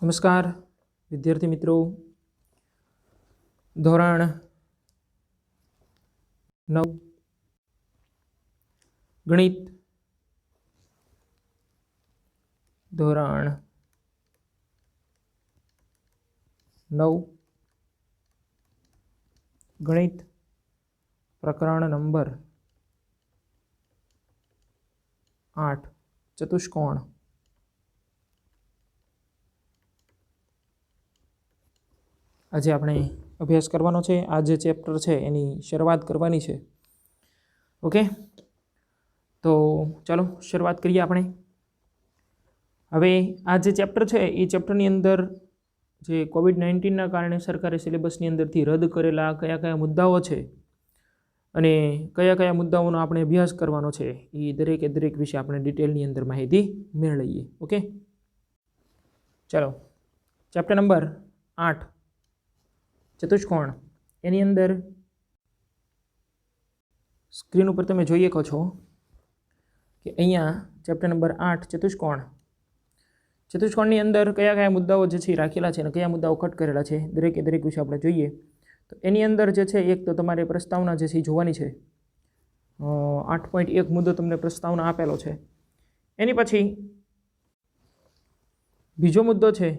નમસ્કાર વિદ્યાર્થી મિત્રો, ધોરણ 9 ગણિત, ધોરણ 9 ગણિત પ્રકરણ નંબર 8 ચતુષ્કોણ. આજે આપણે અભ્યાસ કરવાનો છે. આ જે ચેપ્ટર છે એની શરૂઆત કરવાની છે. ઓકે, તો ચાલો શરૂઆત કરીએ આપણે. હવે આ જે ચેપ્ટર છે એ ચેપ્ટરની અંદર જે કોવિડ-19ના કારણે સરકારે સિલેબસની અંદરથી રદ કરેલા કયા કયા મુદ્દાઓ છે અને કયા કયા મુદ્દાઓનો આપણે અભ્યાસ કરવાનો છે એ દરેકે દરેક વિશે આપણે ડિટેલની અંદર માહિતી મેળવીએ. ઓકે, ચાલો ચેપ્ટર નંબર 8 ચતુષ્કોણ. એની અંદર સ્ક્રીન ઉપર તમે જોઈ શકો છો કે અહીંયા ચેપ્ટર નંબર 8 ચતુષ્કોણ. ચતુષ્કોણની અંદર કયા કયા મુદ્દાઓ જે છે એ રાખેલા છે અને કયા મુદ્દાઓ કટ કરેલા છે દરેકે દરેક વિશે આપણે જોઈએ. તો એની અંદર જે છે એક તો તમારે પ્રસ્તાવના જે છે એ જોવાની છે. 8.1 મુદ્દો તમને પ્રસ્તાવના આપેલો છે. એની પછી બીજો મુદ્દો છે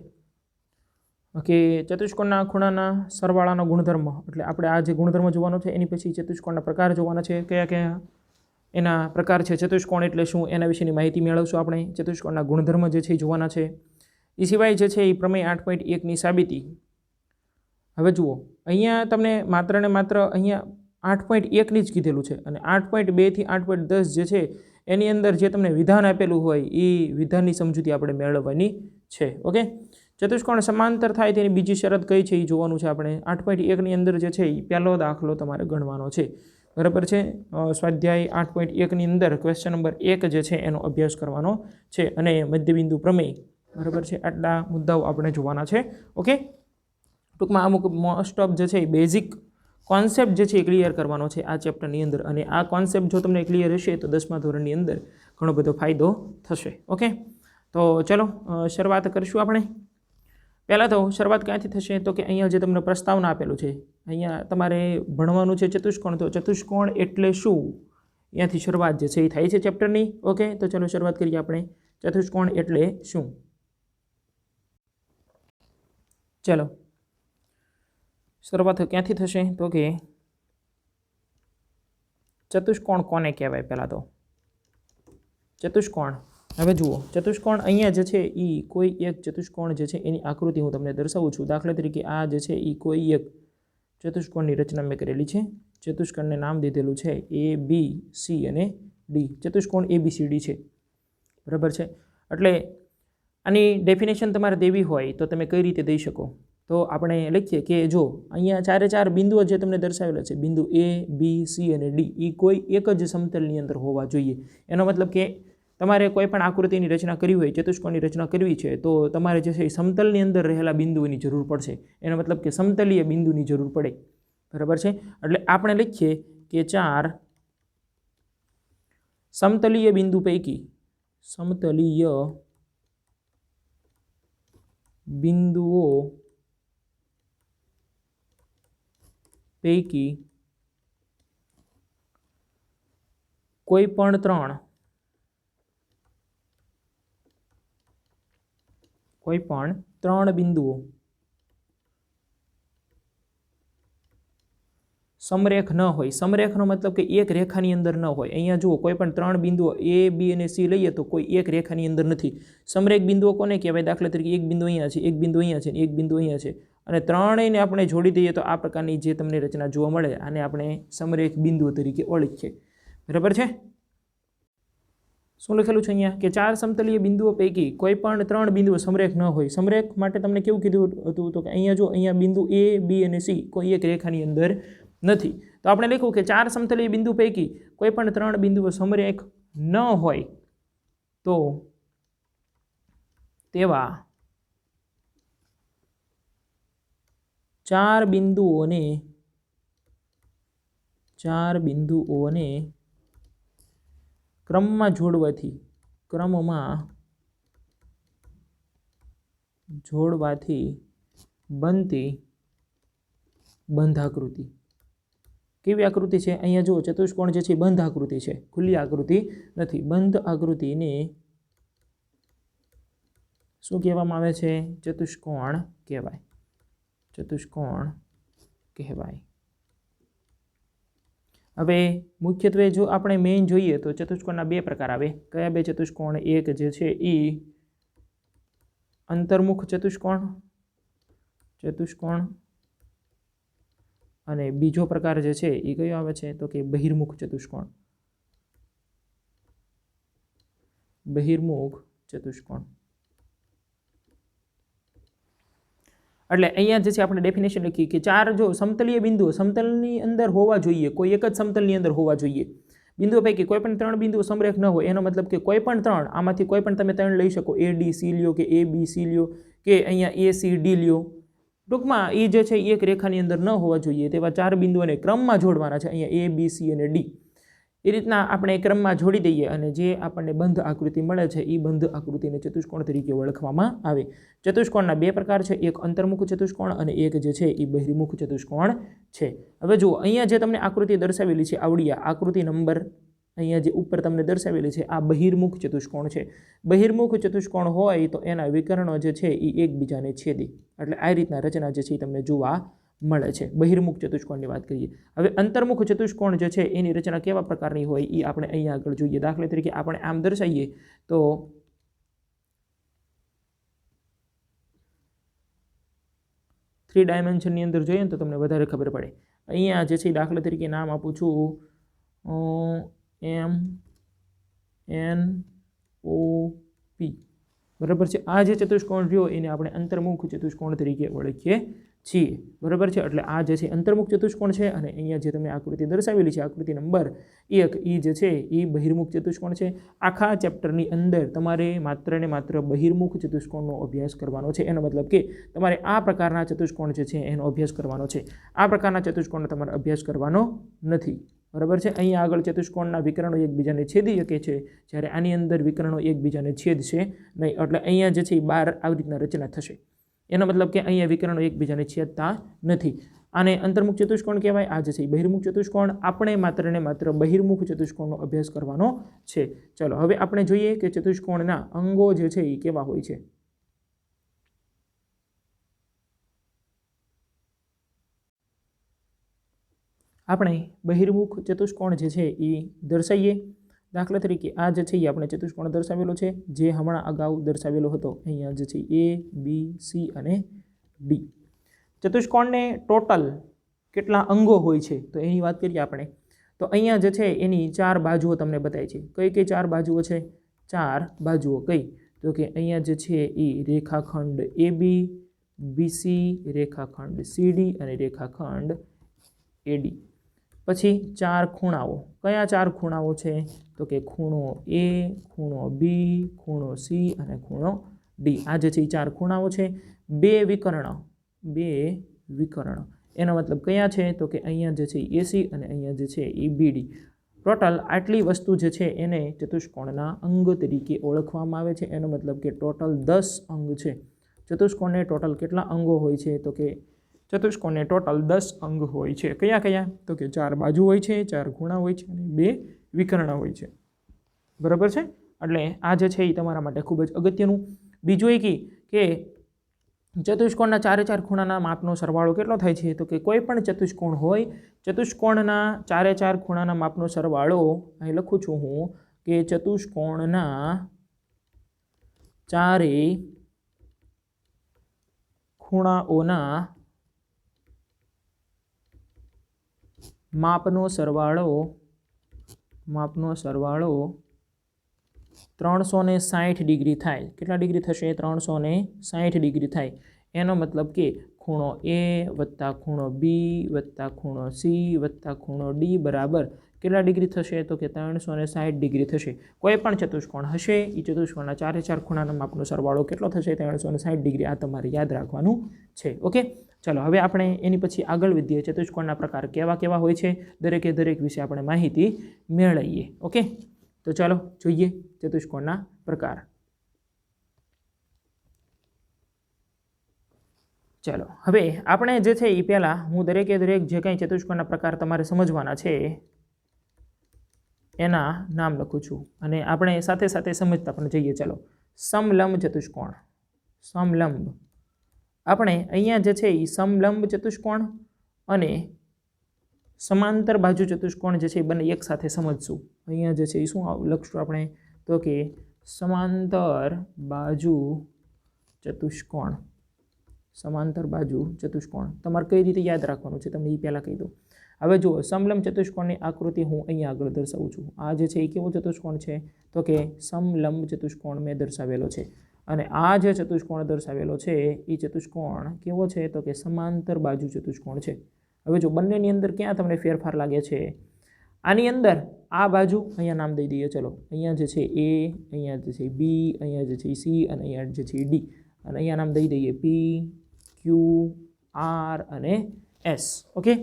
કે ચતુષ્કોણના ખૂણાના સરવાળાનો ગુણધર્મ. એટલે આપણે આ જે ગુણધર્મ જોવાનો છે એની પછી ચતુષ્કોણના પ્રકાર જોવાના છે. કયા કયા એના પ્રકાર છે, ચતુષ્કોણ એટલે શું એના વિશેની માહિતી મેળવશું આપણે. ચતુષ્કોણના ગુણધર્મ જે છે એ જોવાના છે. એ સિવાય જે છે એ પ્રમેય 8.1ની સાબિતી. હવે જુઓ, અહીંયા તમને માત્ર ને માત્ર અહીંયા 8.1ની જ કીધેલું છે અને 8.2 થી 8.10 જે છે એની અંદર જે તમને વિધાન આપેલું હોય એ વિધાનની સમજૂતી આપણે મેળવવાની છે. ઓકે, ચતુષ્કોણ સમાંતર થાય તેની બીજી શરત કઈ છે એ જોવાનું છે આપણે. 8.1ની અંદર જે છે એ પહેલો દાખલો તમારે ગણવાનો છે. બરાબર છે. સ્વાધ્યાય 8.1ની અંદર ક્વેશ્ચન નંબર 1 જે છે એનો અભ્યાસ કરવાનો છે અને મધ્યબિંદુ પ્રમેય. બરાબર છે. આટલા મુદ્દાઓ આપણે જોવાના છે. ઓકે, ટૂંકમાં અમુક મોસ્ટ ઓફ જે છે એ બેઝિક કોન્સેપ્ટ જે છે એ ક્લિયર કરવાનો છે આ ચેપ્ટરની અંદર. અને આ કોન્સેપ્ટ જો તમને ક્લિયર હશે તો 10મા ધોરણની અંદર ઘણો બધો ફાયદો થશે. ઓકે, તો ચલો શરૂઆત કરીશું આપણે. પહેલાં તો શરૂઆત ક્યાંથી થશે તો કે અહીંયા જે તમને પ્રસ્તાવના આપેલું છે અહીંયા તમારે ભણવાનું છે ચતુષ્કોણ. તો ચતુષ્કોણ એટલે શું અહીંયાથી શરૂઆત જે છે એ થાય છે ચેપ્ટરની. ઓકે, તો ચલો શરૂઆત કરીએ આપણે. ચતુષ્કોણ એટલે શું? ચલો શરૂઆત ક્યાંથી થશે તો કે ચતુષ્કોણ કોને કહેવાય? પહેલાં તો ચતુષ્કોણ. હવે જુઓ, ચતુષ્કોણ અહીંયા જે છે એ કોઈ એક ચતુષ્કોણ જે છે એની આકૃતિ હું તમને દર્શાવું છું. દાખલા તરીકે આ જે છે એ કોઈ એક ચતુષ્કોણની રચના મેં કરેલી છે. ચતુષ્કોણને નામ દીધેલું છે ABC અને D. ચતુષ્કોણ ABCD છે. બરાબર છે. એટલે આની ડેફિનેશન તમારે દેવી હોય તો તમે કઈ રીતે દઈ શકો? તો આપણે લખીએ કે જો અહીંયા ચારે ચાર બિંદુઓ જે તમને દર્શાવેલા છે, બિંદુ A, B, C અને D, એ કોઈ એક જ સમતલની અંદર હોવા જોઈએ. એનો મતલબ કે તમારે કોઈ પણ આકૃતિની રચના કરવી હોય, ચતુષ્કોણની રચના કરવી છે તો તમારે જે છે એ સમતલની અંદર રહેલા બિંદુઓની જરૂર પડશે. એનો મતલબ કે સમતલીય બિંદુની જરૂર પડે. બરાબર છે. એટલે આપણે લખીએ કે ચાર સમતલીય બિંદુ પૈકી સમતલીય બિંદુઓ પૈકી કોઈ પણ ત્રણ બિંદુઓ સમરેખ ન હોય. સમરેખનો મતલબ કે એક રેખાની અંદર ન હોય. અહીંયા જુઓ, કોઈ પણ ત્રણ બિંદુઓ A, B અને C લઈએ તો કોઈ એક રેખાની અંદર નથી. સમરેખ બિંદુઓ કોને કહેવાય? દાખલા તરીકે એક બિંદુ અહીંયા છે, એક બિંદુ અહીંયા છે, એક બિંદુ અહીંયા છે અને ત્રણેયને આપણે જોડી દઈએ તો આ પ્રકારની જે તમને રચના જોવા મળે આને આપણે સમરેખ બિંદુઓ તરીકે ઓળખીએ. બરાબર છે. શું લખેલું છે અહીંયા કે ચાર સમતલીય બિંદુઓ પૈકી કોઈ પણ ત્રણ બિંદુઓ સમરેખ ન હોય. સમરેખ માટે તમને કેવું કીધું હતું તો કે અહીંયા જો, અહીંયા બિંદુ A, B અને C કોઈ એક રેખાની અંદર નથી. તો આપણે લખ્યું કે ચાર સમતલીય બિંદુ પૈકી કોઈ પણ ત્રણ બિંદુઓ સમરેખ ન હોય તો તેવા ચાર બિંદુઓને ક્રમમાં જોડવાથી બનતી બંધ આકૃતિ. કેવી આકૃતિ છે? અહીંયા જુઓ ચતુષ્કોણ જે છે બંધ આકૃતિ છે, ખુલ્લી આકૃતિ નથી. બંધ આકૃતિને શું કહેવામાં આવે છે? ચતુષ્કોણ કહેવાય. ચતુષ્કોણ કહેવાય. હવે મુખ્યત્વે જો આપણે મેઇન જોઈએ તો ચતુષ્કોણના બે પ્રકાર આવે. કયા બે ચતુષ્કોણ? એક જે છે એ અંતર્મુખ ચતુષ્કોણ અને બીજો પ્રકાર જે છે એ કયો આવે છે? તો કે બહિર્મુખ ચતુષ્કોણ. બહિર્મુખ ચતુષ્કોણ. એટલે અહીંયા જે છે આપણે ડેફિનેશન લખી કે ચાર જો સમતલીય બિંદુઓ સમતલની અંદર હોવા જોઈએ, કોઈ એક જ સમતલની અંદર હોવા જોઈએ. બિંદુઓ પૈકી કોઈ પણ ત્રણ બિંદુઓ સમરેખ ન હોય, એનો મતલબ કે કોઈ પણ ત્રણ, આમાંથી કોઈ પણ તમે ત્રણ લઈ શકો. એ ડી સી લ્યો કે એ બી સી લ્યો કે અહીંયા એ સી ડી લ્યો. ટૂંકમાં એ જે છે એક રેખાની અંદર ન હોવા જોઈએ તેવા ચાર બિંદુઓને ક્રમમાં જોડવાના છે. અહીંયા એ બી સી અને ડી એ રીતના આપણે ક્રમમાં જોડી દઈએ અને જે આપણને બંધ આકૃતિ મળે છે એ બંધ આકૃતિને ચતુષ્કોણ તરીકે ઓળખવામાં આવે. ચતુષ્કોણના બે પ્રકાર છે, એક અંતર્મુખ ચતુષ્કોણ અને એક જે છે એ બહિર્મુખ ચતુષ્કોણ છે. હવે જુઓ અહીંયા જે તમને આકૃતિ દર્શાવેલી છે, આવડી આકૃતિ નંબર અહીંયા જે ઉપર તમને દર્શાવેલી છે આ બહિર્મુખ ચતુષ્કોણ છે. બહિર્મુખ ચતુષ્કોણ હોય તો એના વિકર્ણો જે છે એ એકબીજાને છેદે. એટલે આ રીતના રચના જે છે એ તમને જોવા મળે છે. બહિર્મુખ ચતુષ્કોણની વાત કરીએ. હવે અંતર્મુખ ચતુષ્કોણ જે છે એની રચના કેવા પ્રકારની હોય એ આપણે અહીંયા આગળ જોઈએ. દાખલા તરીકે આપણે આમ દર્શાવીએ તો થ્રી ડાયમેન્શનની અંદર જોઈએ ને તો તમને વધારે ખબર પડે. અહીંયા જે છે દાખલા તરીકે નામ આપું છું એમ એન ઓ પી. બરાબર છે. આ જે ચતુષ્કોણ રહ્યો એને આપણે અંતર્મુખ ચતુષ્કોણ તરીકે ઓળખીએ છીએ. બરાબર છે. એટલે આ જે છે અંતર્મુખ ચતુષ્કોણ છે અને અહીંયા જે તમે આકૃતિ દર્શાવેલી છે આકૃતિ નંબર 1 એ જે છે એ બહિર્મુખ ચતુષ્કોણ છે. આખા ચેપ્ટરની અંદર તમારે માત્ર ને માત્ર બહિર્મુખ ચતુષ્કોણનો અભ્યાસ કરવાનો છે. એનો મતલબ કે તમારે આ પ્રકારના ચતુષ્કોણ જે છે એનો અભ્યાસ કરવાનો છે. આ પ્રકારના ચતુષ્કોણનો તમારે અભ્યાસ કરવાનો નથી. બરાબર છે. અહીંયા આગળ ચતુષ્કોણના વિકર્ણો એકબીજાને છેદી શકે છે, જ્યારે આની અંદર વિકર્ણો એકબીજાને છેદશે નહીં. એટલે અહીંયા જે છે એ બાર આવી રીતના રચના થશે. એનો મતલબ કે અહીંયા વિકર્ણો એકબીજાને છેદતા નથી. આને અંતર્મુખ ચતુષ્કોણ કહેવાય. આ જે છે બહિર્મુખ ચતુષ્કોણ. આપણે માત્ર ને માત્ર બહિર્મુખ ચતુષ્કોણનો અભ્યાસ કરવાનો છે. ચલો હવે આપણે જોઈએ કે ચતુષ્કોણના અંગો જે છે એ કેવા હોય છે. આપણે બહિર્મુખ ચતુષ્કોણ જે છે એ દર્શાવીએ. દાખલા તરીકે આ જે છે એ આપણે ચતુષ્કોણ દર્શાવેલો છે જે હમણાં અગાઉ દર્શાવેલો હતો. અહીંયા જે છે એ બી સી અને ડી. ચતુષ્કોણને ટોટલ કેટલા અંગો હોય છે તો એની વાત કરીએ આપણે. તો અહીંયા જે છે એની ચાર બાજુઓ તમને બતાવી છે. કઈ કઈ ચાર બાજુઓ છે? ચાર બાજુઓ કઈ? તો કે અહીંયા જે છે એ રેખાખંડ એ બી, બીસી, રેખાખંડ સીડી અને રેખાખંડ એડી. પછી ચાર ખૂણાઓ. કયા ચાર ખૂણાઓ છે? તો કે ખૂણો એ, ખૂણો બી, ખૂણો સી અને ખૂણો ડી. આ જે છે એ ચાર ખૂણાઓ છે. બે વિકર્ણ. એનો મતલબ કયા છે? તો કે અહીંયા જે છે એ એસી અને અહીંયા જે છે એ બીડી. ટોટલ આટલી વસ્તુ જે છે એને ચતુષ્કોણના અંગ તરીકે ઓળખવામાં આવે છે. એનો મતલબ કે ટોટલ 10 અંગ છે. ચતુષ્કોણને ટોટલ કેટલા અંગો હોય છે? તો કે ચતુષ્કોણને ટોટલ 10 અંગ હોય છે. કયા કયા? તો કે ચાર બાજુ હોય છે, ચાર ખૂણા હોય છે અને બે વિકર્ણ હોય છે. બરાબર છે. એટલે આ જે છે એ તમારા માટે ખૂબ જ અગત્યનું. બીજું એ કે ચતુષ્કોણના ચારે ચાર ખૂણાના માપનો સરવાળો કેટલો થાય છે? તો કે કોઈ પણ ચતુષ્કોણ હોય, ચતુષ્કોણના ચારે ચાર ખૂણાના માપનો સરવાળો અહીં લખું છું હું કે ચતુષ્કોણના ચારે ખૂણાઓના માપનો સરવાળો 360 ડિગ્રી થાય. કેટલા ડિગ્રી થશે? 360 ડિગ્રી થાય. એનો મતલબ કે ખૂણો એ વત્તા ખૂણો બી વત્તા ખૂણો સી વત્તા ખૂણો ડી બરાબર કેટલા ડિગ્રી થશે? તો કે 360 ડિગ્રી થશે. કોઈ પણ ચતુષ્કોણ હશે એ ચતુષ્કોણના ચારે ચાર ખૂણાના માપનો સરવાળો કેટલો થશે? 360 ડિગ્રી. આ તમારે યાદ રાખવાનું છે. ઓકે. ચાલો હવે આપણે એની પછી આગળ વધીએ. ચતુષ્કોણના પ્રકાર કેવા કેવા હોય છે દરેકે દરેક વિશે આપણે માહિતી મેળવીએ. ઓકે. તો ચાલો જોઈએ ચતુષ્કોણના પ્રકાર. ચાલો હવે આપણે જે છે એ પહેલાં હું દરેકે દરેક જે કંઈ ચતુષ્કોણના પ્રકાર તમારે સમજવાના છે એના નામ લખું છું અને આપણે સાથે સાથે સમજતા પણ જઈએ. ચાલો, સમલંબ ચતુષ્કોણ. સમલંબ આપણે અહીંયા જે છે એ સમલંબ ચતુષ્કોણ અને સમાંતર બાજુ ચતુષ્કોણ જે છે એ બંને એક સાથે સમજશું. અહીંયા જે છે એ શું લખશું આપણે તો કે સમાંતર બાજુ ચતુષ્કોણ. સમાંતર બાજુ ચતુષ્કોણ તમારે કઈ રીતે યાદ રાખવાનું છે તમને એ પહેલાં કહી દઉં. હવે જુઓ, સમલંબ ચતુષ્કોણની આકૃતિ હું અહીંયા આગળ દર્શાવું છું. આ જે છે એ કેવો ચતુષ્કોણ છે તો કે સમલંબ ચતુષ્કોણ મેં દર્શાવેલો છે અને આ જે ચતુષ્કોણ દર્શાવેલો છે એ ચતુષ્કોણ કેવો છે તો કે સમાંતર બાજુ ચતુષ્કોણ છે. હવે જો બંનેની અંદર ક્યાં તમને ફેરફાર લાગે છે? આની અંદર આ બાજુ અહીંયા નામ દઈ દઈએ. ચલો, અહીંયા જે છે એ, અહીંયા જે છે બી, અહીંયા જે છે સી અને અહીંયા જે છે ડી અને અહીંયા નામ દઈ દઈએ પી, ક્યુ, આર અને એસ. ઓકે,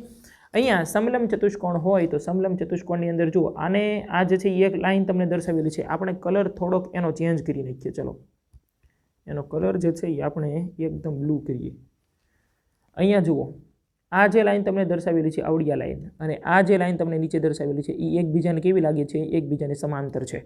અહીંયા સમલંબ ચતુષ્કોણ હોય તો સમલંબ ચતુષ્કોણની અંદર જુઓ, આને આ જે છે એ એક લાઈન તમને દર્શાવેલી છે. આપણે કલર થોડોક એનો ચેન્જ કરી નાખીએ. ચલો, એનો કલર જે છે એ આપણે એકદમ બ્લુ કરીએ. અહીંયા જુઓ, આ જે લાઈન તમને દર્શાવેલી છે આવડિયા લાઈન અને આ જે લાઈન તમને નીચે દર્શાવેલી છે એ એકબીજાને કેવી લાગે છે? એકબીજાને સમાંતર છે.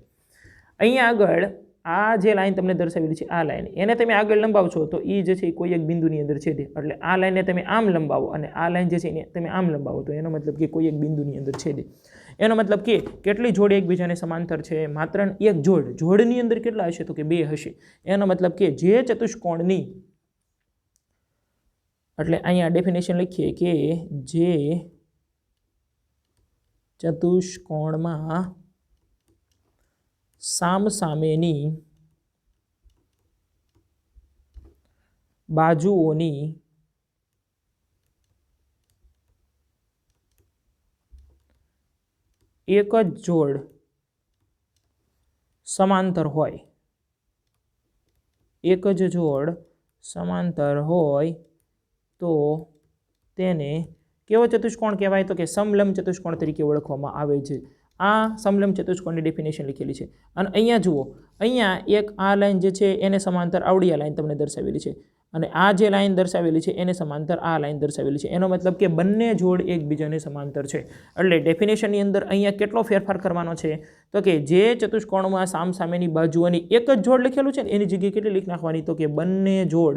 અહીંયા આગળ આ જે લાઈન તમને દર્શાવેલી છે આ લાઈન, એને તમે આગળ લંબાવશો તો એ જે છે કોઈ એક બિંદુની અંદર છેદે. એટલે આ લાઈનને તમે આમ લંબાવો અને આ લાઈન જે છે એને તમે આમ લંબાવો તો એનો મતલબ કે કોઈ એક બિંદુની અંદર છેદે. એનો મતલબ કે કેટલી જોડ એકબીજાને સમાંતર છે? માત્ર એક જોડ. જોડની અંદર કેટલા હશે તો કે 2 હશે. એનો મતલબ કે જે ચતુષ્કોણની, એટલે અહીંયા ડેફિનેશન લખીએ કે જે ચતુષ્કોણમાં સામસામેની બાજુઓની એક જ જોડ સમાંતર હોય, એક જ જોડ સમાંતર હોય તો તેને કેવો ચતુષ્કોણ કહેવાય તો કે સમલંબ ચતુષ્કોણ તરીકે ઓળખવામાં આવે છે. આ સમલંબ ચતુષ્કોણની ડેફિનેશન લીખેલી છે. અને અહીંયા જુઓ, અહીંયા એક આ લાઈન જે છે એને સમાંતર આવડિયા લાઈન તમને દર્શાવેલી છે અને આ જે લાઈન દર્શાવેલી છે એને સમાંતર આ લાઈન દર્શાવેલી છે. એનો મતલબ કે બંને જોડ એકબીજાને સમાંતર છે. એટલે ડેફિનેશનની અંદર અહીંયા કેટલો ફેરફાર કરવાનો છે તો કે જે ચતુષ્કોણમાં સામસામેની બાજુઓની એક જ જોડ લખેલું છે ને એની જગ્યાએ કેટલી લીખ નાખવાની તો કે બંને જોડ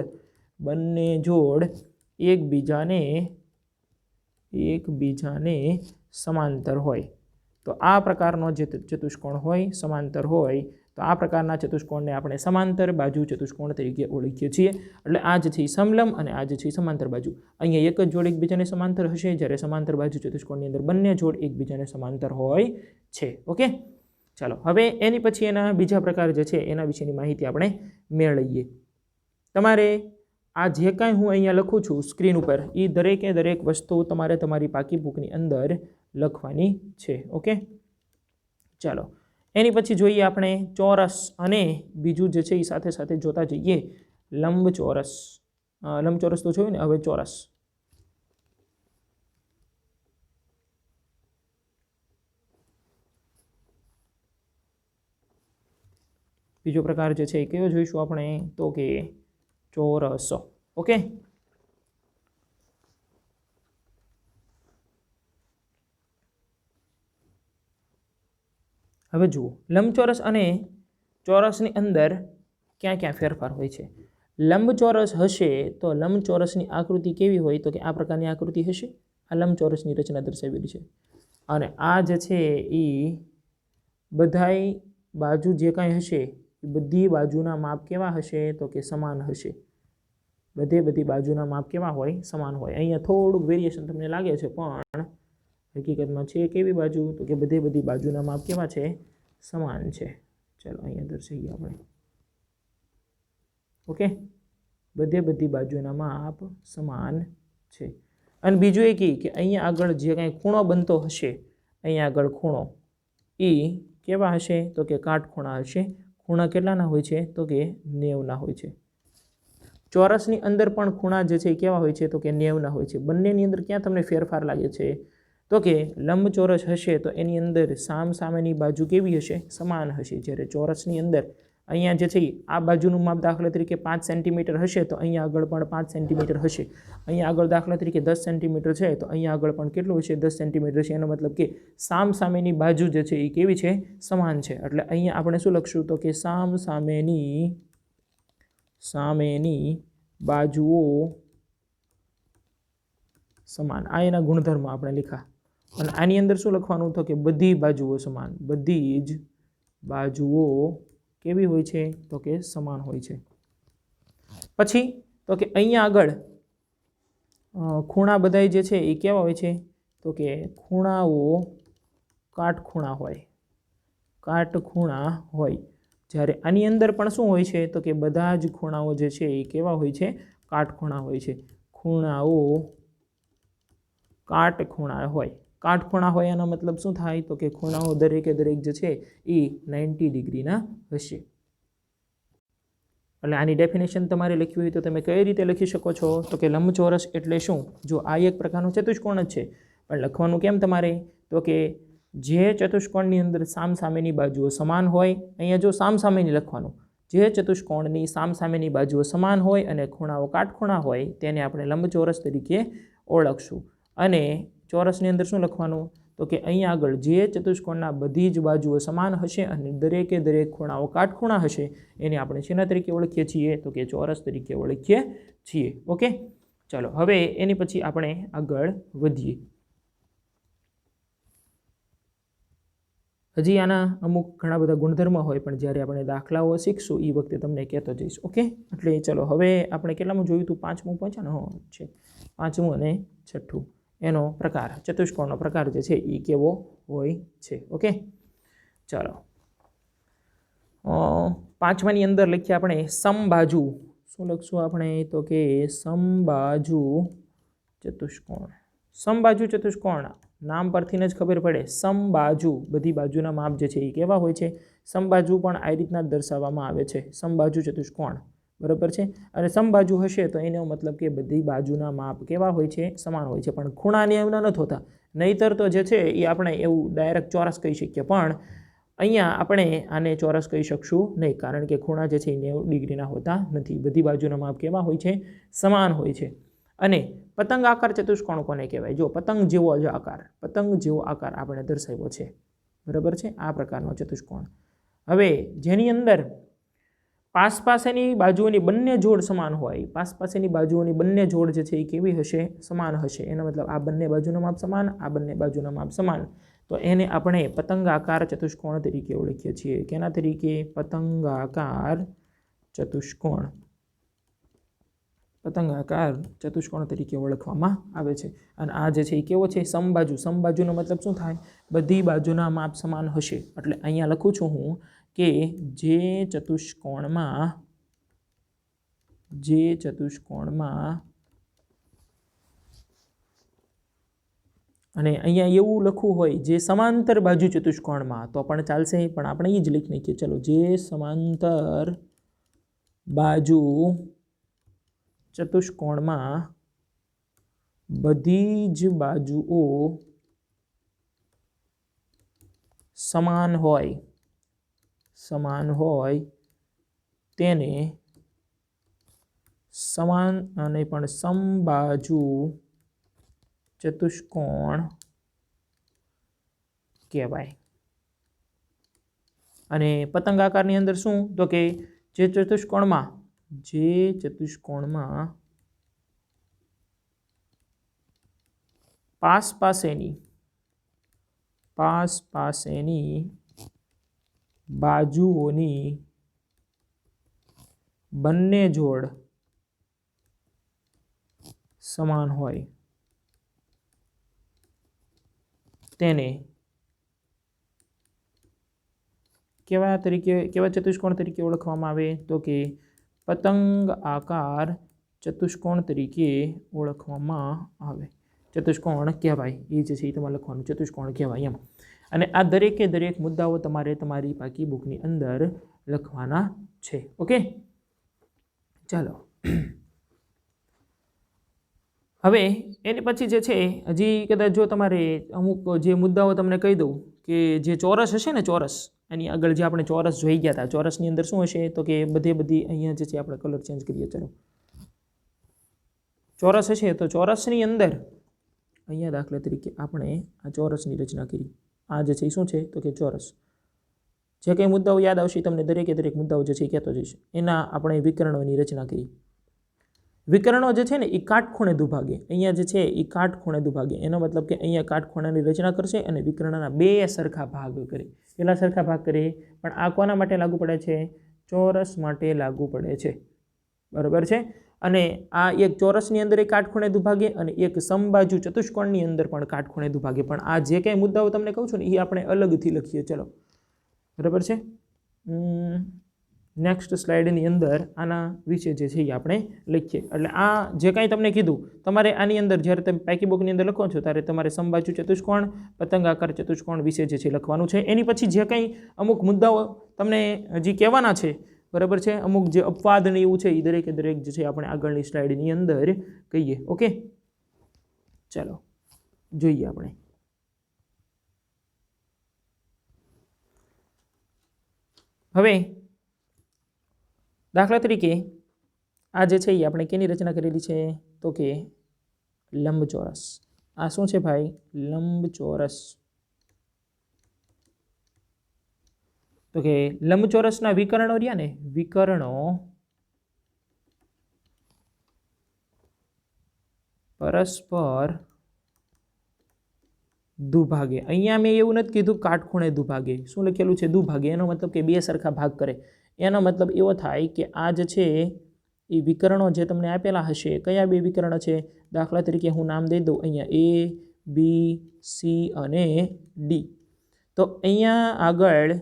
એકબીજાને સમાંતર હોય. તો આ પ્રકારનો જે ચતુષ્કોણ હોય, સમાંતર હોય, તો આ પ્રકારના ચતુષ્કોણને આપણે સમાંતર બાજુ ચતુષ્કોણ તરીકે ઓળખીએ છીએ. એટલે આ જ છે સમલંબ અને આ જ છે સમાંતર બાજુ. અહીંયા એક જ જોડ એકબીજાને સમાંતર હશે, જ્યારે સમાંતર બાજુ ચતુષ્કોણની અંદર બંને જોડ એકબીજાને સમાંતર હોય છે. ઓકે, ચાલો હવે એની પછી એના બીજા પ્રકાર જે છે એના વિશેની માહિતી આપણે મેળવીએ. તમારે આ જે કાંઈ હું અહીંયા લખું છું સ્ક્રીન ઉપર એ દરેકે દરેક વસ્તુ તમારે તમારી પાકી બુકની અંદર લખવાની છે. ઓકે, ચાલો એની પછી જોઈએ આપણે ચોરસ અને બીજું જે છે એ સાથે સાથે જોતા જઈએ લંબચોરસ. લંબચોરસ તો જોયું ને, હવે ચોરસ. બીજો પ્રકાર જે છે એ કયો જોઈશું આપણે તો કે ચોરસ. ઓકે, હવે જુઓ, લંબચોરસ અને ચોરસની અંદર ક્યાં ક્યાં ફેરફાર હોય છે. લંબચોરસ હશે તો લંબચોરસની આકૃતિ કેવી હોય તો કે આ પ્રકારની આકૃતિ હશે. આ લંબચોરસની રચના દર્શાવેલી છે અને આ જે છે એ બધાય બાજુ જે કાંઈ હશે એ બધી બાજુના માપ કેવા હશે તો કે સમાન હશે. બધી બાજુના માપ કેવા હોય? સમાન હોય. અહીંયા થોડુંક વેરિએશન તમને લાગે છે પણ હકીકતમાં છે કેવી બાજુ તો કે બધી બાજુના માપ કેવા છે? સમાન છે. ચાલો અહીંયા દર્શાવીએ આપણે. ઓકે, બધી બાજુના માપ સમાન છે. અને બીજું એ કે અહીંયા આગળ જે કાંઈ ખૂણો બનતો હશે, અહીંયા આગળ ખૂણો એ કેવા હશે તો કે કાટખૂણા હશે. ખૂણા કેટલાના હોય છે તો કે 90ના હોય છે. ચોરસની અંદર પણ ખૂણા જે છે એ કેવા હોય છે તો કે 90ના હોય છે. બંનેની અંદર ક્યાં તમને ફેરફાર લાગે છે તો કે લંબચોરસ હશે તો એની અંદર સામસામેની બાજુ કેવી હશે? સમાન હશે. જ્યારે ચોરસની અંદર અહીંયા જે છે આ બાજુનું માપ દાખલા તરીકે 5 સેન્ટીમીટર હશે તો અહીંયા આગળ પણ 5 સેન્ટીમીટર હશે. અહીંયા આગળ દાખલા તરીકે 10 સેન્ટીમીટર છે તો અહીંયા આગળ પણ કેટલું હશે? 10 સેન્ટીમીટર છે. એનો મતલબ કે સામેની બાજુ જે છે એ કેવી છે? સમાન છે. એટલે અહીંયા આપણે શું લખશું? તો કે સામેની બાજુઓ સમાન. આ એના ગુણધર્મ આપણે લખ્યા. અને આની અંદર શું લખવાનું? તો કે બધી બાજુઓ સમાન. બધી જ બાજુઓ કેવી હોય છે? તો કે સમાન હોય છે. પછી તો કે અહીંયા આગળ ખૂણા બધાય જે છે એ કેવા હોય છે? તો કે ખૂણાઓ કાટખૂણા હોય. કાટખૂણા હોય. જ્યારે આની અંદર પણ શું હોય છે? તો કે બધા જ ખૂણાઓ જે છે એ કેવા હોય છે? કાટખૂણા હોય છે. ખૂણાઓ કાટખૂણા હોય. કાટખૂણા હોય એનો મતલબ શું થાય? તો કે ખૂણાઓ દરેકે દરેક જે છે એ 90 ડિગ્રીના હશે. એટલે આની ડેફિનેશન તમારે લખવી હોય તો તમે કઈ રીતે લખી શકો છો? તો કે લંબચોરસ એટલે શું? જો આ એક પ્રકારનું ચતુષ્કોણ જ છે પણ લખવાનું કેમ તમારે? તો કે જે ચતુષ્કોણની અંદર સામેની બાજુઓ સમાન હોય. અહીંયા જો સામેની લખવાનું. જે ચતુષ્કોણની સામેની બાજુઓ સમાન હોય અને ખૂણાઓ કાટખૂણા હોય તેને આપણે લંબચોરસ તરીકે ઓળખશું. અને ચોરસની અંદર શું લખવાનું? તો કે અહીંયા આગળ જે ચતુષ્કોણના બધી જ બાજુઓ સમાન હશે અને દરેકે દરેક ખૂણાઓ કાટખૂણા હશે એને આપણે શેના તરીકે ઓળખીએ છીએ? તો કે ચોરસ તરીકે ઓળખીએ છીએ. ઓકે, ચાલો હવે એની પછી આપણે આગળ વધીએ. હજી આના અમુક ઘણા બધા ગુણધર્મ હોય પણ જ્યારે આપણે દાખલાઓ શીખશું એ વખતે તમને કહેતો જઈશ. ઓકે, એટલે ચલો હવે આપણે કેટલામું જોયું હતું? 5મું પહોંચ્યા ને? હા છે 5મું અને 6થું. એનો પ્રકાર, ચતુષ્કોણનો પ્રકાર જે છે એ કેવો હોય છે. ઓકે, ચાલો 5માની અંદર લખીએ આપણે સમબાજુ. શું લખશું આપણે? તો કે સમબાજુ ચતુષ્કોણ. સમબાજુ ચતુષ્કોણ નામ પરથી જ ખબર પડે. સમબાજુ બધી બાજુના માપ જે છે એ કેવા હોય છે? સમબાજુ પણ આ રીતના જ દર્શાવવામાં આવે છે. સમબાજુ ચતુષ્કોણ, બરાબર છે. અને સમબાજુ હશે તો એનો મતલબ કે બધી બાજુના માપ કેવા હોય છે? સમાન હોય છે. પણ ખૂણાને એવના નથી હોતા. નહીંતર તો જે છે એ આપણે એવું ડાયરેક્ટ ચોરસ કહી શકીએ પણ અહીંયા આપણે આને ચોરસ કહી શકશું નહીં કારણ કે ખૂણા જે છે એ 90 ડિગ્રીના હોતા નથી. બધી બાજુના માપ કેવા હોય છે? સમાન હોય છે. અને પતંગ આકાર ચતુષ્કોણ કોને કહેવાય? જો પતંગ જેવો જ આકાર, પતંગ જેવો આકાર આપણે દર્શાવ્યો છે, બરાબર છે. આ પ્રકારનો ચતુષ્કોણ. હવે જેની અંદર પાસેની બાજુઓની બંને જોડ સમાન હોય. પાસેની બાજુઓની બંને જોડ જે છે એ કેવી હશે? સમાન હશે. એનો મતલબ આ બંને બાજુના માપ સમાન, આ બંને બાજુના માપ સમાન. તો એને આપણે પતંગાકાર ચતુષ્કોણ તરીકે ઓળખીએ છીએ. કેના તરીકે? પતંગાકાર ચતુષ્કોણ. પતંગાકાર ચતુષ્કોણ તરીકે ઓળખવામાં આવે છે. અને આ જે છે એ કેવો છે? સમબાજુ. સમબાજુનો મતલબ શું થાય? બધી બાજુના માપ સમાન હશે. એટલે અહીંયા લખું છું હું કે જે ચતુષ્કોણમાં અને અહીંયા એવું લખવું હોય જે સમાંતર બાજુ ચતુષ્કોણમાં તો પણ ચાલશે પણ આપણે એ જ લખી નાખીએ. ચલો, જે સમાંતર બાજુ ચતુષ્કોણમાં બધી જ બાજુઓ સમાન હોય તેને સમાન અને પણ સમબાજુ ચતુષ્કોણ કહેવાય. અને પતંગાકારની અંદર શું? તો કે જે ચતુષ્કોણમાં પાસેની બાજુઓની બંને જોડ સમાન હોય તેને કેવા ચતુષ્કોણ તરીકે ઓળખવામાં આવે? તો કે પતંગ આકાર ચતુષ્કોણ તરીકે ઓળખવામાં આવે. ચતુષ્કોણ કહેવાય. એ જે છે એ તમારે લખવાનું, ચતુષ્કોણ કહેવાય એમ. અને આ દરેકે દરેક મુદ્દાઓ તમારે તમારી બાકી બુકની અંદર લખવાના છે. ઓકે, ચાલો હવે એની પછી જે છે હજી કદાચ જો તમારે અમુક જે મુદ્દાઓ તમને કહી દઉં કે જે ચોરસ હશે ને, ચોરસ આની આગળ જે આપણે ચોરસ જોઈ ગયા હતા, ચોરસની અંદર શું હશે તો કે બધી અહીંયા જે છે આપણે કલર ચેન્જ કરીએ. ચલો, ચોરસ હશે તો ચોરસની અંદર અહીંયા દાખલા તરીકે આપણે આ ચોરસની રચના કરી. આ જે છે એ શું છે તો કે ચોરસ. જે કંઈ મુદ્દાઓ યાદ આવશે તમને દરેકે દરેક મુદ્દાઓ જે છે એ કહેતો જઈશ. એના આપણે વિકર્ણોની રચના કરી. વિકર્ણો જે છે ને એ કાટખૂણે દુભાગે. અહીંયા જે છે એ કાટખૂણે દુભાગે. એનો મતલબ કે અહીંયા કાટખૂણાની રચના કરશે અને વિકર્ણના બે સરખા ભાગ કરે. કેટલા સરખા ભાગ કરે? પણ આ કોના માટે લાગુ પડે છે? ચોરસ માટે લાગુ પડે છે. બરાબર છે. અને આ એક ચોરસની અંદર એક કાટખૂણે દુભાગે અને એક સમબાજુ ચતુષ્કોણની અંદર પણ કાટખૂણે દુભાગે. પણ આ જે કંઈ મુદ્દાઓ તમને કહું છું ને એ આપણે અલગથી લખીએ. ચલો, બરાબર છે. નેક્સ્ટ સ્લાઇડની અંદર આના વિશે જે છે એ આપણે લખીએ. એટલે આ જે કાંઈ તમને કીધું તમારે આની અંદર જ્યારે તમે પાકી બુકની અંદર લખો છો ત્યારે તમારે સમબાજુ ચતુષ્કોણ, પતંગાકાર ચતુષ્કોણ વિશે જે છે લખવાનું છે. એની પછી જે કંઈ અમુક મુદ્દાઓ તમને હજી કહેવાના છે, બરાબર છે, અમુક જે અપવાદ ને એવું છે એ દરેકે દરેક જે છે આપણે આગળની સ્લાઇડની અંદર કહીએ. ઓકે, ચાલો જોઈએ આપણે. હવે દાખલા તરીકે આ જે છે એ આપણે કેની રચના કરેલી છે તો કે લંબચોરસ. આ શું છે ભાઈ? લંબચોરસ. તો કે લંબચોરસના વિકર્ણો રહ્યા ને, વિકર્ણો પરસ્પર દુભાગે. અહીંયા મેં એવું નથી કીધું કાટખૂણે દુભાગે. શું લખેલું છે? દુભાગે. એનો મતલબ કે બે સરખા ભાગ કરે. એનો મતલબ એવો થાય કે આ જે છે એ વિકર્ણો જે તમને આપેલા હશે, કયા બે વિકર્ણ છે? દાખલા તરીકે હું નામ દઈ દઉં અહીંયા A, B, C અને D. તો અહીંયા આગળ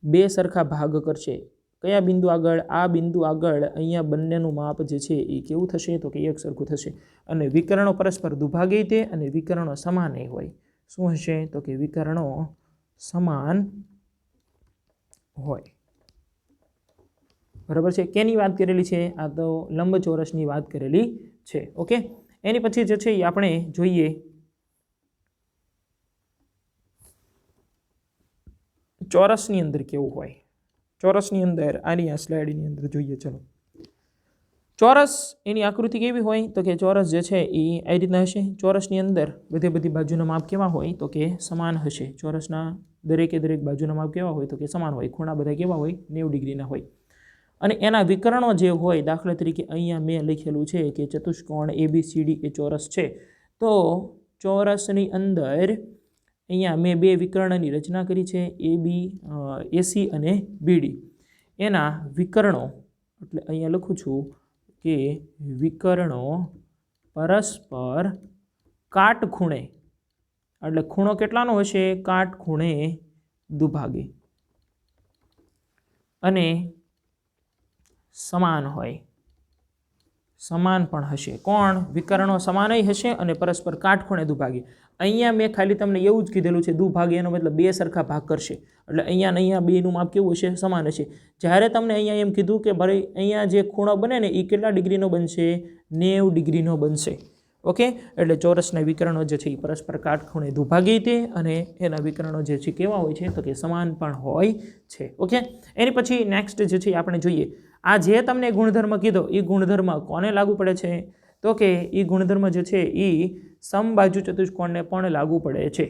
બે સરખા ભાગ કરશે. કયા બિંદુ આગળ? આ બિંદુ આગળ અહીંયા બંનેનું માપ જે છે એ કેવું થશે તો કે એક સરખું થશે. અને વિકર્ણો પરસ્પર દુભાગે તે અને વિકર્ણો સમાન હોય. શું હશે તો કે વિકર્ણો સમાન હોય. બરાબર છે. કેની વાત કરેલી છે? આ તો લંબચોરસની વાત કરેલી છે. ઓકે, એની પછી જે છે એ આપણે જોઈએ ચોરસની અંદર કેવું હોય. ચોરસની અંદર આની આ સ્લાઇડની અંદર જોઈએ. ચલો, ચોરસ એની આકૃતિ કેવી હોય તો કે ચોરસ જે છે એ આ રીતના હશે. ચોરસની અંદર બધી બાજુના માપ કેવા હોય તો કે સમાન હશે. ચોરસના દરેકે દરેક બાજુના માપ કેવા હોય તો કે સમાન હોય. ખૂણા બધા કેવા હોય? 90 ડિગ્રીના હોય. અને એના વિકર્ણો જે હોય, દાખલા તરીકે અહીંયા મેં લખેલું છે કે ચતુષ્કોણ ABCD એ ચોરસ છે. તો ચોરસની અંદર અહીંયા મેં બે વિકર્ણની રચના કરી છે, AC અને BD. એના વિકર્ણો એટલે અહીંયા લખું છું કે વિકર્ણો પરસ્પર કાટખૂણે, એટલે ખૂણો કેટલાનો હશે? કાટખૂણે દુભાગે અને સમાન હોય. સમાન પણ હશે. કોણ? વિકર્ણો સમાનય હશે અને પરસ્પર કાટખૂણે દુભાગે. અહીંયા મેં ખાલી તમને એવું જ કીધેલું છે દુભાગે, એનો મતલબ બે સરખા ભાગ કરશે. એટલે અહીંયા ને અહીંયા બેનું માપ કેવું હશે? સમાન હશે. જ્યારે તમને અહીંયા એમ કીધું કે ભાઈ અહીંયા જે ખૂણો બને ને એ કેટલા ડિગ્રીનો બનશે? 90 ડિગ્રીનો બનશે. ઓકે, એટલે ચોરસના વિકર્ણો જે છે એ પરસ્પર કાટખૂણે દુભાગે તે અને એના વિકર્ણો જે છે કેવા હોય છે તો કે સમાન પણ હોય છે. ઓકે, એની પછી નેક્સ્ટ જે છે આપણે જોઈએ આ જે તમને ગુણધર્મ કીધો એ ગુણધર્મ કોને લાગુ પડે છે તો કે એ ગુણધર્મ જે છે એ સમબાજુ ચતુષ્કોણને પણ લાગુ પડે છે.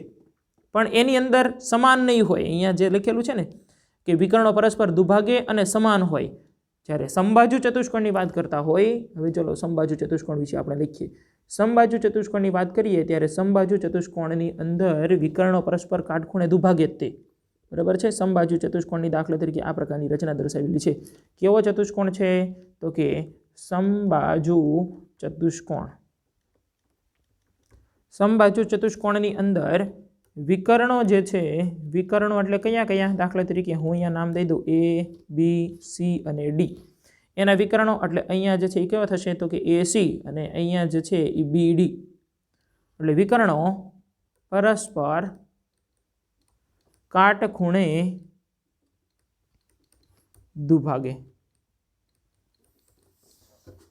પણ એની અંદર સમાન નહીં હોય. અહીંયા જે લખેલું છે ને કે વિકર્ણો પરસ્પર દુભાગે અને સમાન હોય. જ્યારે સમબાજુ ચતુષ્કોણની વાત કરતા હોય, હવે ચલો સમબાજુ ચતુષ્કોણ વિશે આપણે લખીએ. સમબાજુ ચતુષ્કોણની વાત કરીએ ત્યારે સમબાજુ ચતુષ્કોણની અંદર વિકર્ણો પરસ્પર કાટખૂણે દુભાગે જ તે. બરાબર છે. સમબાજુ ચતુષ્કોણની દાખલા તરીકે આ પ્રકારની રચના દર્શાવેલી છે. કેવો ચતુષ્કોણ છે તો કે સમબાજુ ચતુષ્કોણ. સમબાજુ ચતુષ્કોણની અંદર વિકર્ણો જે છે, વિકર્ણો એટલે કયા કયા? દાખલા તરીકે હું અહીંયા નામ દઈ દઉં A, B, C અને D. એના વિકર્ણો એટલે અહીંયા જે છે એ કેવા થશે તો કે AC અને અહીંયા જે છે એ BD. એટલે વિકર્ણો પરસ્પર કાટખૂણે દુભાગે.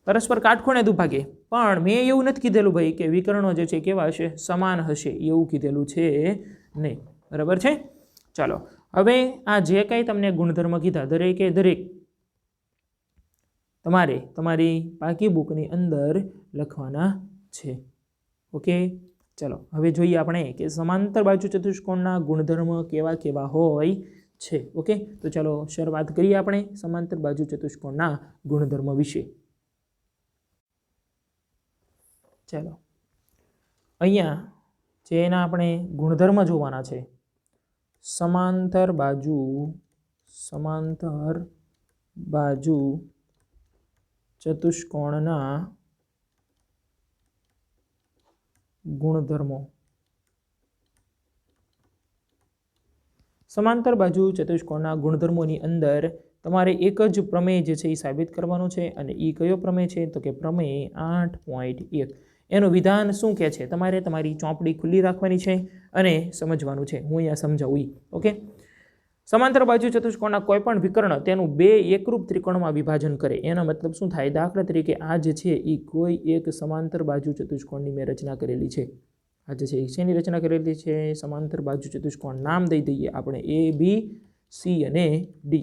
પરસ્પર કાટખૂણે દુભાગે. પણ મેં એવું નથી કીધેલું ભાઈ કે વિકર્ણો જે છે કેવા હશે? સમાન હશે. એવું કીધેલું છે નહીં. બરાબર છે. ચાલો હવે આ જે કંઈ તમને ગુણધર્મ કીધા દરેકે દરેક તમારે તમારી પાકી બુકની અંદર લખવાના છે. ઓકે, ચાલો હવે જોઈએ આપણે કે સમાંતર બાજુ ચતુષ્કોણના ગુણધર્મ કેવા કેવા હોય છે. ઓકે, તો ચાલો શરૂઆત કરીએ આપણે સમાંતર બાજુ ચતુષ્કોણના ગુણધર્મ વિશે. ચાલો અહીંયા જેના આપણે ગુણધર્મ જોવાના છે, સમાંતર બાજુ ચતુષ્કોણના ગુણધર્મો. સમાંતર બાજુ ચતુષ્કોણના ગુણધર્મોની અંદર તમારે એક જ પ્રમેય જે છે એ સાબિત કરવાનો છે. અને એ કયો પ્રમેય છે? તો કે પ્રમેય 8.1. એનું વિધાન શું કહે છે તમારે તમારી ચોપડી ખુલ્લી રાખવાની છે અને સમજવાનું છે. હું અહીંયા સમજાવું. ઓકે, સમાંતર બાજુ ચતુષ્કોણના કોઈ પણ વિકર્ણ તેનું બે એકરૂપ ત્રિકોણમાં વિભાજન કરે. એનો મતલબ શું થાય? દાખલા તરીકે આ જે છે એ કોઈ એક સમાંતર બાજુ ચતુષ્કોણની મેં રચના કરેલી છે. આ જે છે શેની રચના કરેલી છે? સમાંતર બાજુ ચતુષ્કોણ. નામ દઈ દઈએ આપણે A, B, C અને D.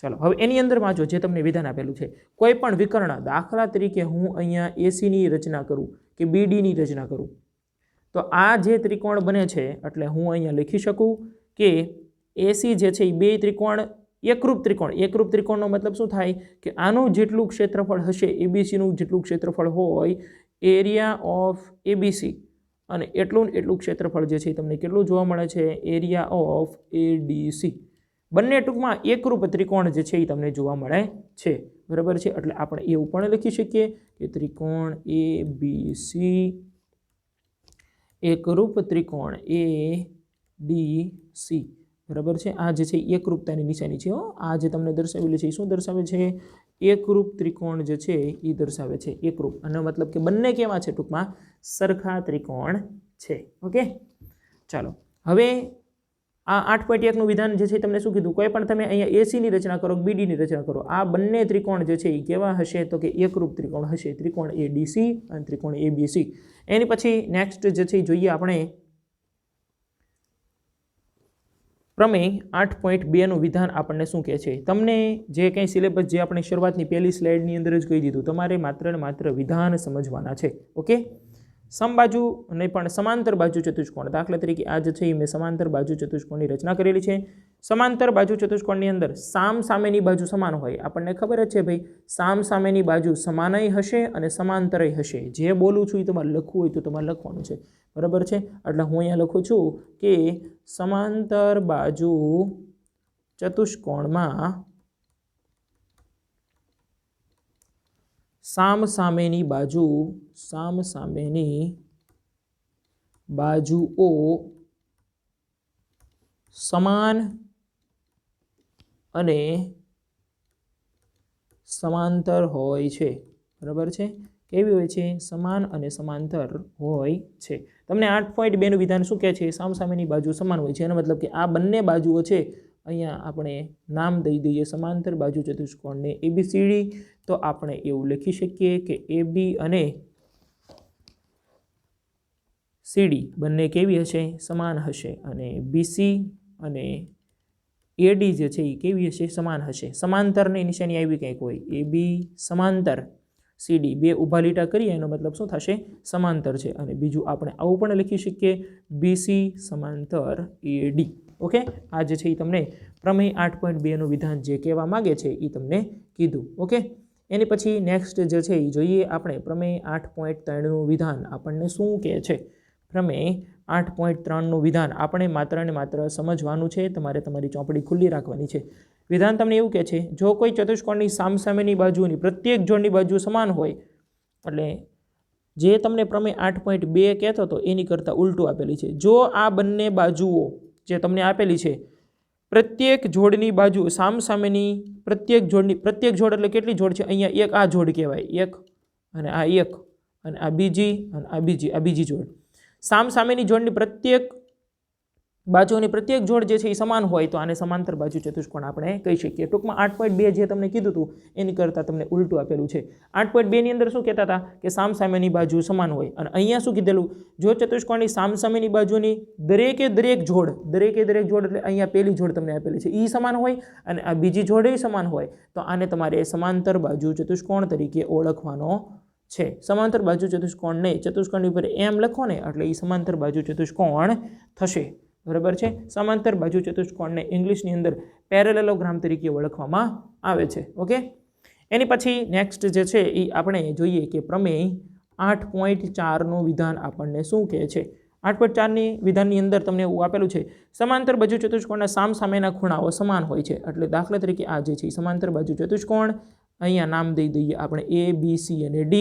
ચાલો હવે એની અંદર વાંચો જે તમને વિધાન આપેલું છે. કોઈ પણ વિકર્ણ, દાખલા તરીકે હું અહીંયા ACની રચના કરું કે BDની રચના કરું, તો આ જે ત્રિકોણ બને છે એટલે હું અહીંયા લખી શકું કે AC જે છે એ બે ત્રિકોણ એકરૂપ ત્રિકોણ. એકરૂપ ત્રિકોણનો મતલબ શું થાય કે આનું જેટલું ક્ષેત્રફળ હશે, ABCનું જેટલું ક્ષેત્રફળ હોય, એરિયા ઓફ ABC, અને એટલું ક્ષેત્રફળ જે છે તમને કેટલું જોવા મળે છે? Area of ADC. બંને ટૂંકમાં એકરૂપ ત્રિકોણ જે છે એ તમને જોવા મળે છે. બરાબર છે? એટલે આપણે એવું પણ લખી શકીએ કે ત્રિકોણ ABC એકરૂપ ત્રિકોણ ADC. બરાબર છે? આ જે છે એકરૂપતાની નિશાની છે. આ જે તમને દર્શાવેલી છે એ શું દર્શાવે છે? એકરૂપ ત્રિકોણ જે છે એ દર્શાવે છે. એકરૂપ આનો મતલબ કે બંને કેવા છે? ટૂંકમાં સરખા ત્રિકોણ છે. ઓકે, ચાલો હવે આ 8.1નું વિધાન જે છે તમને શું કીધું? કોઈ પણ તમે અહીંયા ACની રચના કરો, BDની રચના કરો, આ બંને ત્રિકોણ જે છે એ કેવા હશે? તો કે એકરૂપ ત્રિકોણ હશે. ત્રિકોણ ADC અને ત્રિકોણ ABC. એની પછી નેક્સ્ટ જે છે જોઈએ આપણે પ્રમેય 8.2નું વિધાન આપણને શું કહે છે? તમને જે કંઈ સિલેબસ જે આપણે શરૂઆતની પહેલી સ્લાઇડની અંદર જ કહી દીધું, તમારે માત્ર ને માત્ર વિધાન સમજવાના છે. ઓકે, સમબાજુ નહીં પણ સમાંતર બાજુ ચતુષ્કોણ. દાખલા તરીકે આ જે છે મેં સમાંતર બાજુ ચતુષ્કોણની રચના કરેલી છે. સમાંતર બાજુ ચતુષ્કોણની અંદર સામ સામેની બાજુ સમાન હોય. આપણને ખબર જ છે ભાઈ, સામ સામેની બાજુ સમાનય હશે અને સમાંતરય હશે. જે બોલું છું એ તમારે લખવું હોય તો તમારે લખવાનું છે. બરાબર છે? એટલે હું અહીંયા લખું છું કે સમાંતર બાજુ ચતુષ્કોણમાં સામસામેની બાજુઓ સમાન અને સમાંતર હોય છે. બરાબર છે? કેવી હોય છે? સમાન અને સમાંતર હોય છે. તમને 8.2નું વિધાન શું કહે છે? સામસામેની બાજુ સમાન હોય છે. એનો મતલબ કે આ બંને બાજુઓ છે, અહીંયા આપણે નામ દઈ દઈએ સમાંતર બાજુ ચતુષ્કોણને ABCD. તો આપણે એવું લખી શકીએ કે AB અને CD બંને કેવી હશે? સમાન હશે. અને BC અને AD જે છે એ કેવી હશે? સમાન હશે. સમાંતરની નિશાની આવી કંઈક હોય, AB સમાંતર CD, બે ઊભા લીટા કરીએ એનો મતલબ શું થશે? સમાંતર છે. અને બીજું આપણે આવું પણ લખી શકીએ BC સમાંતર AD. ઓકે, આ જે છે એ તમને પ્રમેય 8.2નું વિધાન જે કહેવા માગે છે એ તમને કીધું. ઓકે, એની પછી નેક્સ્ટ જે છે એ જોઈએ આપણે પ્રમેય 8.3નું વિધાન આપણને શું કહે છે? પ્રમેય 8.3નું વિધાન આપણે માત્ર ને માત્ર સમજવાનું છે. તમારે તમારી ચોપડી ખુલ્લી રાખવાની છે. વિધાન તમને એવું કહે છે, જો કોઈ ચતુષ્કોણની સામસામેની બાજુની પ્રત્યેક જોડની બાજુ સમાન હોય, એટલે જે તમને પ્રમેય 8.2 કહેતો હતો એની કરતાં ઉલટું આપેલી છે. જો આ બંને બાજુઓ જે તમને આપેલી છે, પ્રત્યેક જોડની બાજુ સામસામેની પ્રત્યેક જોડ એટલે કેટલી જોડ છે? અહીંયા એક આ જોડ કહેવાય, એક અને આ એક, અને આ બીજી અને આ બીજી જોડ. સામસામેની જોડની પ્રત્યેક બાજુઓની પ્રત્યેક જોડ જે છે એ સમાન હોય તો આને સમાંતર બાજુ ચતુષ્કોણ આપણે કહી શકીએ. ટૂંકમાં 8.2 જે તમને કીધું હતું એની કરતાં તમને ઉલટું આપેલું છે. 8.2 ની અંદર શું કહેતા હતા કે સામસામેની બાજુ સમાન હોય, અને અહીંયા શું કીધેલું, જો ચતુષ્કોણની સામસામેની બાજુની દરેકે દરેક જોડ એટલે અહીંયા પહેલી જોડ તમને આપેલી છે એ સમાન હોય અને આ બીજી જોડે સમાન હોય તો આને તમારે સમાંતર બાજુ ચતુષ્કોણ તરીકે ઓળખવાનો છે. સમાંતર બાજુ ચતુષ્કોણને ચતુષ્કોણની ઉપર એમ લખો ને એટલે એ સમાંતર બાજુ ચતુષ્કોણ થશે. બરાબર છે. સમાંતર બાજુ ચતુષ્કોણને ઇંગ્લિશની અંદર પેરેલેલોગ્રામ તરીકે ઓળખવામાં આવે છે. ઓકે, એની પછી નેક્સ્ટ જે છે એ આપણે જોઈએ કે પ્રમેય 8.4નું વિધાન આપણને શું કહે છે. 8.4ની વિધાનની અંદર તમને એવું આપેલું છે, સમાંતર બાજુ ચતુષ્કોણના સામસામેના ખૂણાઓ સમાન હોય છે. એટલે દાખલા તરીકે આ જે છે સમાંતર બાજુ ચતુષ્કોણ, અહીંયા નામ દઈ દઈએ આપણે A, B, C અને D.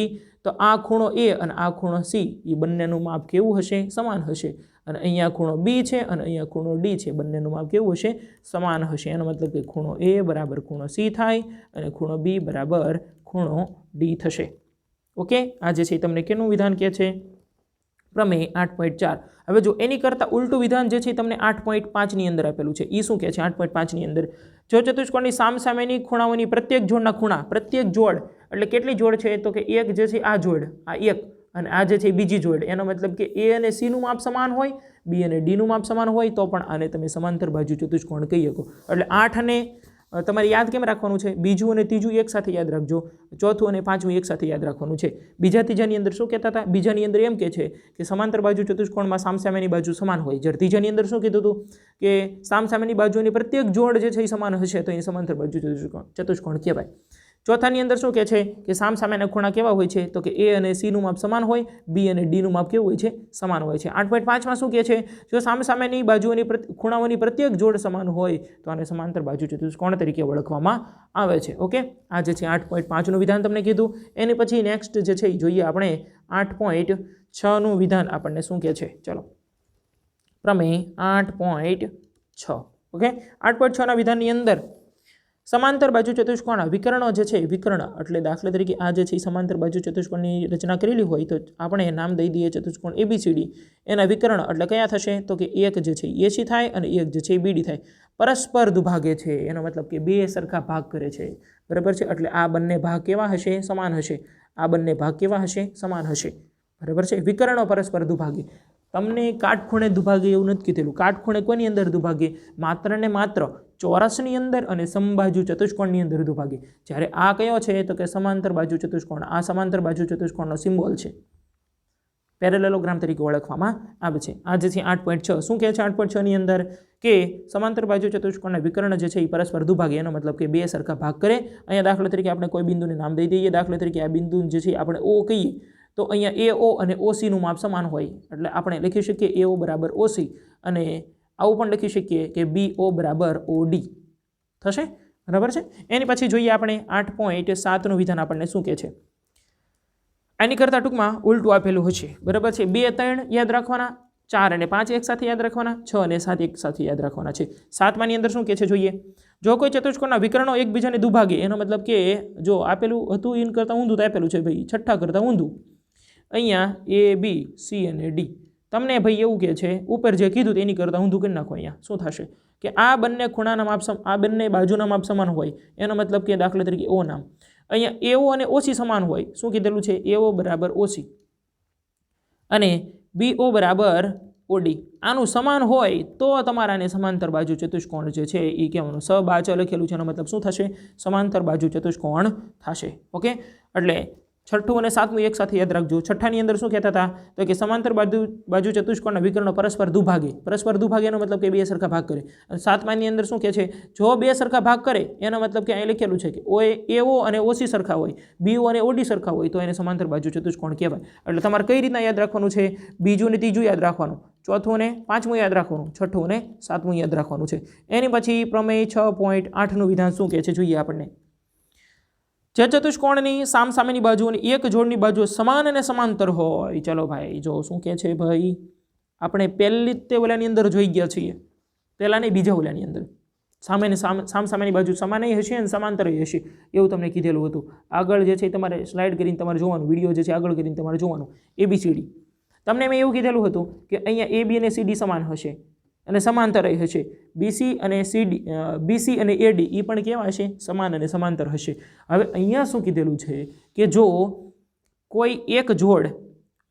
તો આ ખૂણો A અને આ ખૂણો C એ બંનેનું માપ કેવું હશે? સમાન હશે. અને અહીંયા ખૂણો B છે અને અહીંયા ખૂણો D છે, બંનેનું માપ કેવું હશે? સમાન હશે. એનો મતલબ કે ખૂણો A બરાબર ખૂણો C થાય અને ખૂણો B બરાબર ખૂણો D થશે. ઓકે, આ જે છે તમને કેનું વિધાન કહે છે? પ્રમેય 8.4. હવે જો એની કરતાં ઉલટું વિધાન જે છે તમને 8.5ની અંદર આપેલું છે. એ શું કહે છે? 8.5ની અંદર જો ચતુષ્કોણની સામસામેની ખૂણાઓની પ્રત્યેક જોડના ખૂણા, પ્રત્યેક જોડ એટલે કેટલી જોડ છે? તો કે એક જે છે આ જોડ, આ એક, અને આ જે છે બીજી જોડ. એનો મતલબ કે A અને C નું માપ સમાન હોય, B અને D નું માપ સમાન હોય તો પણ આને તમે સમાંતર બાજુ ચતુષ્કોણ કહી શકો. એટલે 8 અને તમારે યાદ કેમ રાખવાનું છે? બીજું અને ત્રીજું એક સાથે યાદ રાખજો, ચોથું અને પાંચમું એક સાથે યાદ રાખવાનું છે. બીજા ત્રીજાની અંદર શું કહેતા હતા? બીજાની અંદર એમ કહે છે કે સમાંતર બાજુ ચતુષ્કોણમાં સામસામેની બાજુ સમાન હોય. જ્યારે ત્રીજાની અંદર શું કીધું હતું કે સામસામેની બાજુની પ્રત્યેક જોડ જે છે એ સમાન હશે તો એ સમાંતર બાજુ ચતુષ્કોણ કહેવાય. ચોથાની અંદર શું કહે છે કે સામસામેના ખૂણા કેવા હોય છે? તો કે A અને C નું માપ સમાન હોય, B અને D નું માપ કેવું હોય છે? સમાન હોય છે. 8.5માં શું કહે છે? જો સામસામેની બાજુઓની ખૂણાઓની પ્રત્યેક જોડ સમાન હોય તો આને સમાંતર બાજુ ચતુષ્કોણ તરીકે ઓળખવામાં આવે છે. ઓકે, આ જે છે 8.5નું વિધાન તમને કીધું. એની પછી નેક્સ્ટ જે છે એ જોઈએ આપણે 8.6નું વિધાન આપણને શું કહે છે. ચલો, પ્રમેય 8.6. ઓકે, 8.6ના વિધાનની અંદર સમાંતર બાજુ ચતુષ્કોણ વિકર્ણો જે છે, વિકર્ણ એટલે દાખલા તરીકે આ જે છે સમાંતર બાજુ ચતુષ્કોણની રચના કરેલી હોય તો આપણે નામ દઈ દઈએ ચતુષ્કોણ ABCD. એના વિકર્ણ એટલે કયા થશે? તો કે એક જે છે AC થાય અને એક જે છે BD થાય. પરસ્પર દુભાગે છે, એનો મતલબ કે બે સરખા ભાગ કરે છે. બરાબર છે. એટલે આ બંને ભાગ કેવા હશે? સમાન હશે. આ બંને ભાગ કેવા હશે? સમાન હશે. બરાબર છે. વિકર્ણો પરસ્પર દુભાગે. તમને કાટખૂણે દુભાગે એવું નથી કીધેલું. કાટખૂણે કોની અંદર દુભાગે? માત્ર ને માત્ર ચોરસની અંદર અને સમબાજુ ચતુષ્કોણની અંદર દુભાગે. જ્યારે આ કયો છે? તો કે સમાંતર બાજુ ચતુષ્કોણ. આ સમાંતર બાજુ ચતુષ્કોણનો સિમ્બોલ છે, પેરેલેલોગ્રામ તરીકે ઓળખવામાં આવે છે. આ જે છે 8.6 શું કહે છે? 8.6ની અંદર કે સમાંતર બાજુ ચતુષ્કોણના વિકર્ણ જે છે એ પરસ્પર દુભાગે. એનો મતલબ કે બે સરખા ભાગ કરે. અહીંયા દાખલા તરીકે આપણે કોઈ બિંદુને નામ દઈ દઈએ. દાખલા તરીકે આ બિંદુ જે છે આપણે O કહીએ તો અહીંયા AO અને OCનું માપ સમાન હોય એટલે આપણે લખી શકીએ AO બરાબર OC, અને આવું પણ લખી શકીએ કે BO બરાબર OD થશે. બરાબર છે. એની પછી જોઈએ આપણે 8.7નું વિધાન આપણને શું કહે છે. આની કરતાં ટૂંકમાં ઉલટું આપેલું હશે. બરાબર છે. 2, 3 યાદ રાખવાના, 4 અને 5 એક સાથે યાદ રાખવાના, 6 અને 7 એક સાથે યાદ રાખવાના છે. 7માની અંદર શું કહે છે જોઈએ. જો કોઈ ચતુષ્કોણના વિકર્ણો એકબીજાને દુભાગે, એનો મતલબ કે જો આપેલું હતું એન કરતાં ઊંધું તો આપેલું છે ભાઈ, છઠ્ઠા કરતાં ઊંધું. અહીંયા A, B, C અને D. તમને ભાઈ એવું કહે છે ઉપર જે કીધું એની કરતાં ઊંધું કરી નાખો. અહીંયા શું થશે કે આ બંને ખૂણાના માપ, આ બંને બાજુના માપ સમાન હોય. એનો મતલબ કે દાખલા તરીકે O નામ, અહીંયા AO અને OC સમાન હોય. શું કીધેલું છે? AO બરાબર OC અને BO બરાબર OD. આનું સમાન હોય તો તમારાને સમાંતર બાજુ ચતુષ્કોણ જે છે એ કહેવાનું. સબાચ લખેલું છે એનો મતલબ શું થશે? સમાંતર બાજુ ચતુષ્કોણ થશે. ઓકે, એટલે છઠ્ઠું અને સાતમું એક સાથે યાદ રાખજો. છઠ્ઠાની અંદર શું કહેતા હતા? તો કે સમાંતર બાજુ ચતુષ્કોણના વિકર્ણો પરસ્પર દુભાગે. પરસ્પર દુભાગે એનો મતલબ કે બે સરખા ભાગ કરે. અને સાતમાની અંદર શું કહે છે? જો બે સરખા ભાગ કરે એનો મતલબ કે અહીં લખેલું છે કે AO અને OC સરખા હોય, BO અને OD સરખા હોય તો એને સમાંતર બાજુ ચતુષ્કોણ કહેવાય. એટલે તમારે કઈ રીતના યાદ રાખવાનું છે? બીજું અને ત્રીજું યાદ રાખવાનું, ચોથું અને પાંચમું યાદ રાખવાનું, છઠ્ઠું અને સાતમું યાદ રાખવાનું છે. એની પછી પ્રમેય 6.8નું વિધાન શું કહે છે જોઈએ આપણને. જે ચતુષ્કોણની સામસામેની બાજુઓની એક જોડની બાજુ સમાન અને સમાંતર હોય. ચલો ભાઈ જો શું કહે છે ભાઈ, આપણે પહેલી તે ઓલાની અંદર જોઈ ગયા છીએ, પહેલા નહીં બીજા ઓલાની અંદર સામસામેની બાજુ સમાન હશે અને સમાંતર હશે એવું તમને કીધેલું હતું. આગળ જે છે તમારે સ્લાઇડ કરીને તમારે જોવાનું, વિડીયો જે છે આગળ કરીને તમારે જોવાનું ABCD. તમને મેં એવું કીધેલું હતું કે અહીંયા AB અને CD સમાન હશે. અને સમાંતર હશે. BC અને CD BC અને AD એ પણ કેવા હશે? સમાન અને સમાંતર હશે. હવે અહીંયા શું કીધેલું છે કે જો કોઈ એક જોડ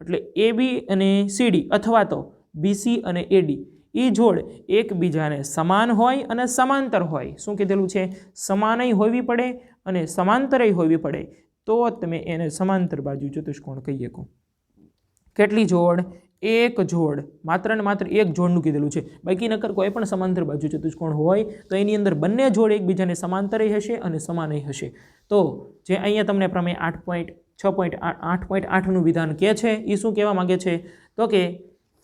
એટલે AB અને CD અથવા તો BC અને AD એ જોડ એકબીજાને સમાન હોય અને સમાંતર હોય. શું કીધેલું છે? સમાનય હોવી પડે અને સમાંતરય હોવી પડે તો તમે એને સમાંતર બાજુ ચતુષ્કોણ કહી શકો. કેટલી જોડ? એક જોડ. માત્ર ને માત્ર એક જોડનું કીધેલું છે. બાકી નકર કોઈ પણ સમાંતર બાજુ ચતુષ્કોણ હોય તો એની અંદર બંને જોડ એકબીજાને સમાંતરય હશે અને સમાનય હશે. તો જે અહીંયા તમને પ્રમેય 8.6.8નું વિધાન કહે છે એ શું કહેવા માગે છે? તો કે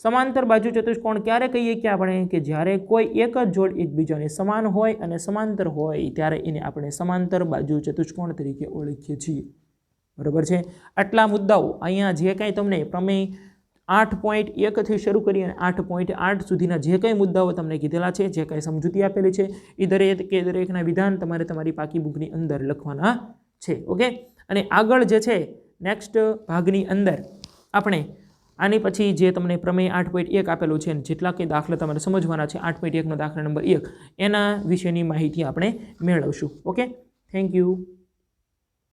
સમાંતર બાજુ ચતુષ્કોણ ક્યારે કહીએ કે આપણે કે જ્યારે કોઈ એક જ જોડ એકબીજાને સમાન હોય અને સમાંતર હોય ત્યારે એને આપણે સમાંતર બાજુ ચતુષ્કોણ તરીકે ઓળખીએ છીએ. બરાબર છે. આટલા મુદ્દાઓ અહીંયા જે કાંઈ તમને પ્રમેય 8.1થી શરૂ કરી અને 8.8 સુધીના જે કંઈ મુદ્દાઓ તમને કીધેલા છે, જે કંઈ સમજૂતી આપેલી છે એ દરેકના વિધાન તમારે તમારી પાકી બુકની અંદર લખવાના છે. ઓકે. અને આગળ જે છે નેક્સ્ટ ભાગની અંદર આપણે આની પછી જે તમને પ્રમેય 8.1 આપેલું છે જેટલા કંઈ દાખલા તમારે સમજવાના છે 8.1નો દાખલા નંબર 1 એના વિશેની માહિતી આપણે મેળવશું. ઓકે. Thank you.